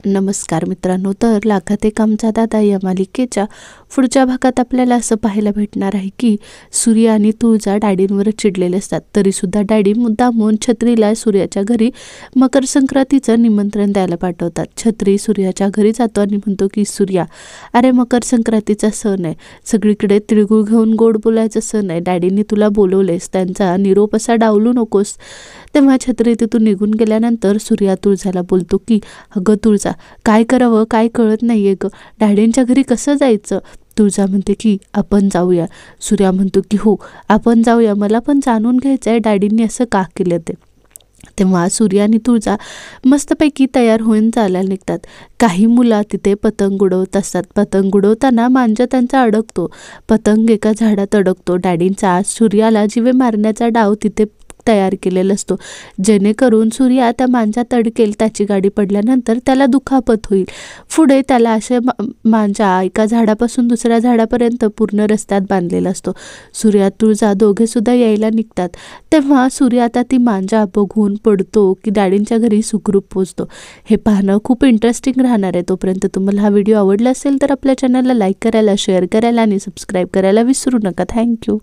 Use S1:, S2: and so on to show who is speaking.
S1: नमस्कार मित्रांनो, तर लाखात एक आमचा दादा या मालिकेच्या पुढच्या भागात आपल्याला असं पाहायला भेटणार आहे की सूर्य आणि तुळजा डॅडींवर चिडलेले असतात. तरीसुद्धा डॅडी मुद्दामून छत्रीला सूर्याच्या घरी मकर संक्रांतीचं निमंत्रण द्यायला पाठवतात. छत्री सूर्याच्या घरी जातो आणि म्हणतो की सूर्या, अरे मकर संक्रांतीचा सण आहे, सगळीकडे तिळगुळ घेऊन गोड बोलायचा सण आहे, डॅडींनी तुला बोलवलेस, त्यांचा निरोप असा डावलू नकोस. तेव्हा छत्री तिथून निघून गेल्यानंतर सूर्या तुळजाला बोलतो की अगं तुळजा, काय करावं काय कळत नाहीये ग, डॅडींच्या घरी कसं जायचं. तुळजा म्हणते की आपण जाऊया. सूर्या म्हणतो की हो आपण जाऊया, मला पण जाणून घ्यायचं आहे डॅडींनी असं का केलं ते. तेव्हा सूर्या आणि तुळजा मस्तपैकी तयार होऊन चालायला निघतात. काही मुलं तिथे पतंग उडवत असतात. पतंग उडवताना मांजा त्यांचा अडकतो. पतंग एका झाडात अडकतो. डॅडींचा सूर्याला जीवे मारण्याचा डाव तिथे तयार केलेला असतो, जेणेकरून सूर्या त्या मांजात अडकेल, त्याची गाडी पडल्यानंतर त्याला दुखापत होईल. पुढे त्याला असे मांजा एका झाडापासून दुसऱ्या झाडापर्यंत पूर्ण रस्त्यात बांधलेला असतो. सूर्या तुळजा दोघे सुद्धा यायला निघतात. तेव्हा सूर्या आता ती मांजा बघून पडतो की डॅडींच्या घरी सुखरूप पोचतो. हे पाहणं खूप इंटरेस्टिंग राहणार आहे. तोपर्यंत तुम्हाला हा व्हिडिओ आवडला असेल तर आपल्या चॅनलला लाईक करायला, शेअर करायला आणि सबस्क्राईब करायला विसरू नका. थँक्यू.